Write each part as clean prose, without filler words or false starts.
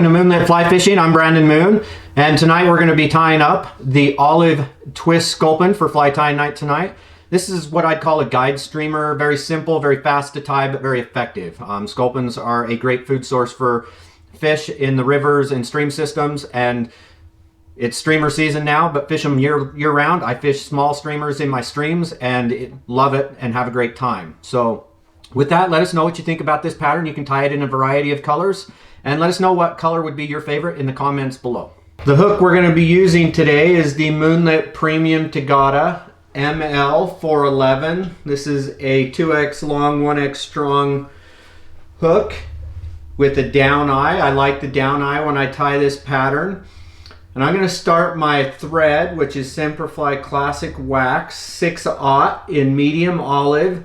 welcome to Moonlit Fly Fishing. I'm Brandon Moon, and tonight we're going to be tying up the Olive Twist Sculpin for fly tying night tonight. This is what I'd call a guide streamer. Very simple, very fast to tie, but very effective. Sculpins are a great food source for fish in the rivers and stream systems, and it's streamer season now, but fish them year round. I fish small streamers in my streams and love it and have a great time. So with that, let us know what you think about this pattern. You can tie it in a variety of colors, and let us know what color would be your favorite in the comments below. The hook we're going to be using today is the Moonlit Premium Toata ML 411. This is a 2x long, 1x strong hook with a down eye. I like the down eye when I tie this pattern. And I'm going to start my thread, which is Sfly Classic Wax 6/0 in medium olive,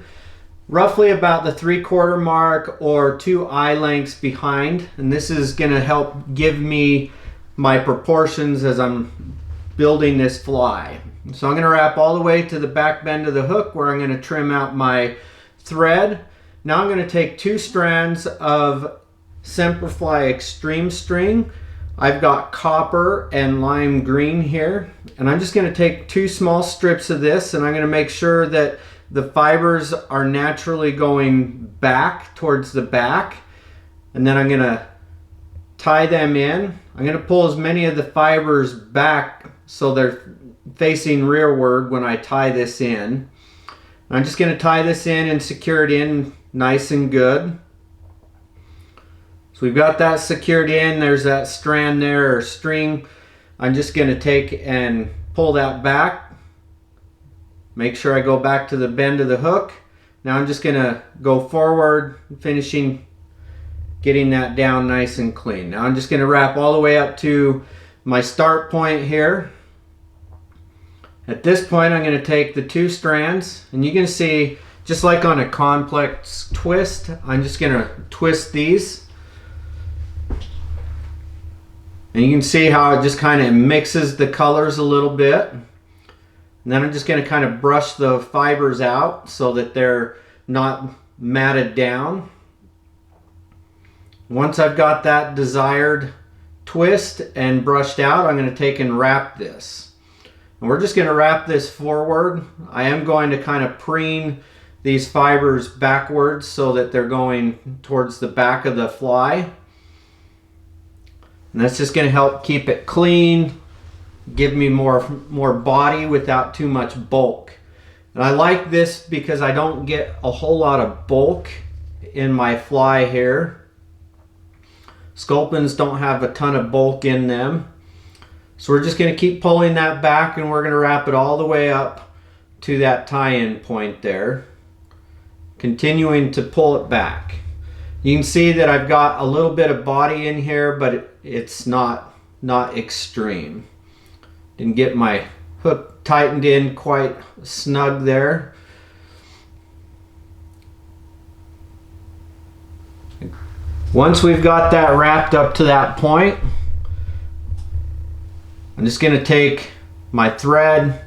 roughly about the 3/4 mark or 2 eye lengths behind. And this is going to help give me my proportions as I'm building this fly. So I'm going to wrap all the way to the back bend of the hook where I'm going to trim out my thread. Now I'm going to take 2 strands of Sfly Extreme String. I've got copper and lime green here, and I'm just going to take 2 small strips of this, and I'm going to make sure that the fibers are naturally going back towards the back, and then I'm going to tie them in. I'm going to pull as many of the fibers back so they're facing rearward when I tie this in. I'm just going to tie this in and secure it in nice and good. So we've got that secured in. There's that strand there, or string. I'm just going to take and pull that back. Make sure I go back to the bend of the hook. Now I'm just going to go forward, finishing getting that down nice and clean. Now I'm just going to wrap all the way up to my start point here. At this point, I'm going to take the 2 strands, and you can see, just like on a complex twist, I'm just going to twist these. And you can see how it just kind of mixes the colors a little bit. And then I'm just going to kind of brush the fibers out so that they're not matted down. Once I've got that desired twist and brushed out, I'm going to take and wrap this. And we're just going to wrap this forward. I am going to kind of preen these fibers backwards so that they're going towards the back of the fly. And that's just going to help keep it clean, give me more body without too much bulk. And I like this because I don't get a whole lot of bulk in my fly here. Sculpins don't have a ton of bulk in them. So we're just going to keep pulling that back, and we're going to wrap it all the way up to that tie-in point there, continuing to pull it back. You can see that I've got a little bit of body in here, but it's not extreme. Didn't get my hook tightened in quite snug there. Once we've got that wrapped up to that point, I'm just going to take my thread,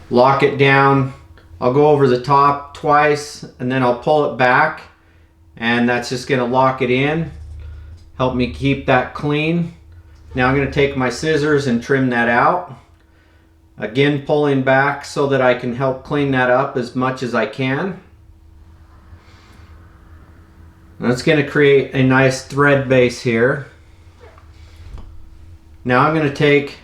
lock it down. I'll go over the top twice, and then I'll pull it back. And that's just going to lock it in, help me keep that clean. Now I'm going to take my scissors and trim that out. Again, pulling back so that I can help clean that up as much as I can. And that's going to create a nice thread base here. Now I'm going to take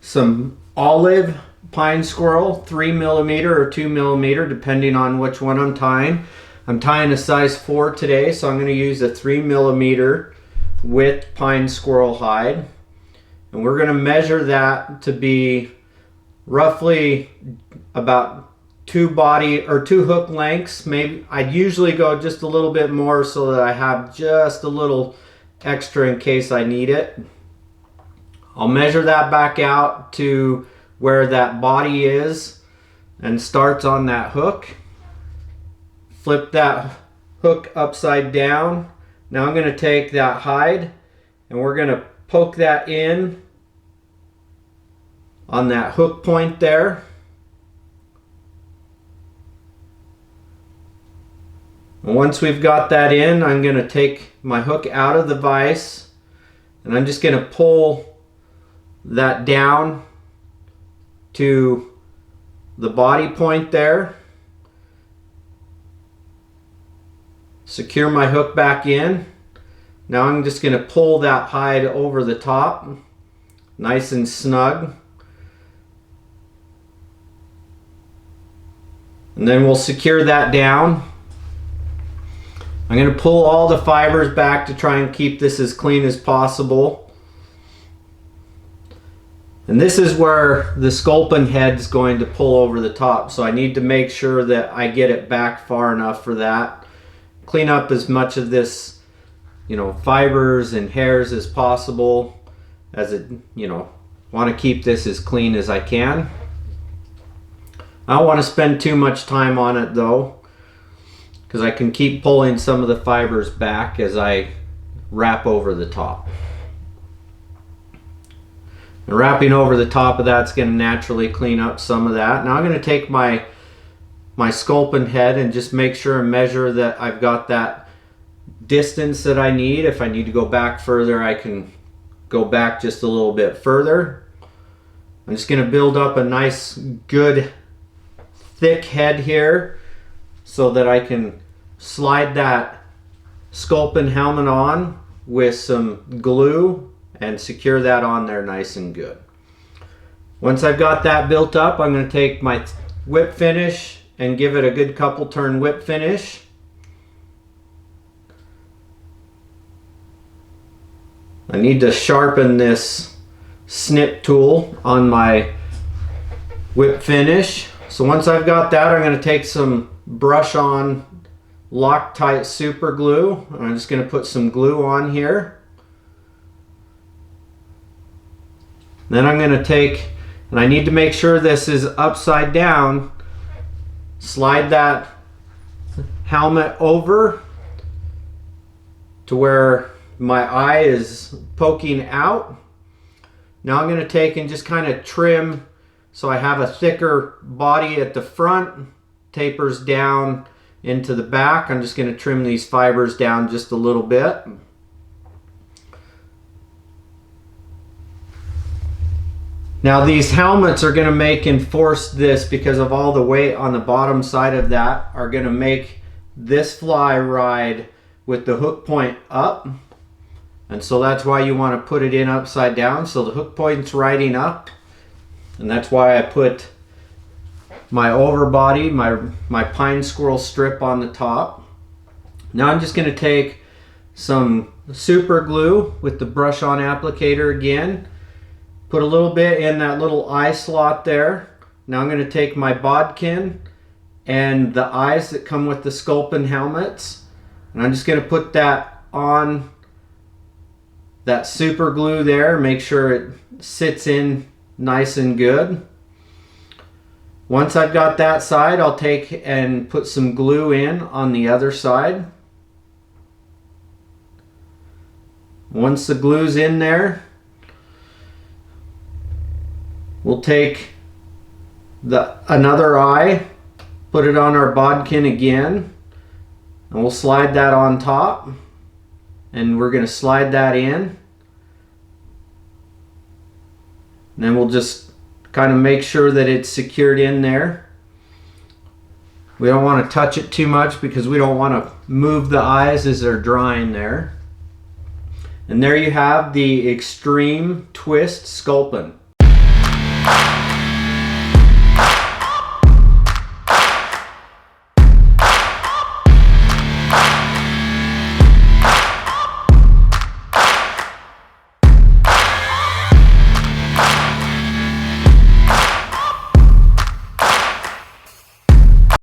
some olive pine squirrel, 3mm or 2mm, depending on which one I'm tying. I'm tying a size 4 today, so I'm going to use a 3mm width pine squirrel hide. And we're going to measure that to be roughly about 2 hook lengths. Maybe I'd usually go just a little bit more so that I have just a little extra in case I need it. I'll measure that back out to where that body is and starts on that hook. Flip that hook upside down. Now I'm going to take that hide and we're going to poke that in on that hook point there. And once we've got that in, I'm going to take my hook out of the vise And I'm just going to pull that down to the body point there. Secure my hook back in. Now I'm just going to pull that hide over the top, nice and snug. And then we'll secure that down. I'm going to pull all the fibers back to try and keep this as clean as possible. And this is where the sculpin head's going to pull over the top, so I need to make sure that I get it back far enough for that. Clean up as much of this, fibers and hairs as possible, as it, want to keep this as clean as I can. I don't want to spend too much time on it though, because I can keep pulling some of the fibers back as I wrap over the top. And wrapping over the top of that's going to naturally clean up some of that. Now I'm going to take my sculpin head and just make sure and measure that I've got that distance that I need. If I need to go back further, I can go back just a little bit further. I'm just going to build up a nice good thick head here so that I can slide that sculpin helmet on with some glue and secure that on there nice and good. Once I've got that built up, I'm going to take my whip finish and give it a good couple turn whip finish. I need to sharpen this snip tool on my whip finish. So once I've got that, I'm going to take some brush on Loctite super glue. I'm just going to put some glue on here. Then I'm going to take, and I need to make sure this is upside down, slide that helmet over to where my eye is poking out. Now I'm going to take and just kind of trim so I have a thicker body at the front, tapers down into the back. I'm just going to trim these fibers down just a little bit. Now these helmets are going to enforce this because of all the weight on the bottom side of that are going to make this fly ride with the hook point up. And so that's why you want to put it in upside down so the hook point's riding up. And that's why I put my overbody, my pine squirrel strip on the top. Now I'm just going to take some super glue with the brush on applicator again. Put a little bit in that little eye slot there. Now I'm going to take my bodkin and the eyes that come with the sculpin helmets, and I'm just going to put that on that super glue there. Make sure it sits in nice and good. Once I've got that side, I'll take and put some glue in on the other side. Once the glue's in there, we'll take another eye, put it on our bodkin again, and we'll slide that on top. And we're going to slide that in. And then we'll just kind of make sure that it's secured in there. We don't want to touch it too much because we don't want to move the eyes as they're drying there. And there you have the Xtreme Twist Sculpin.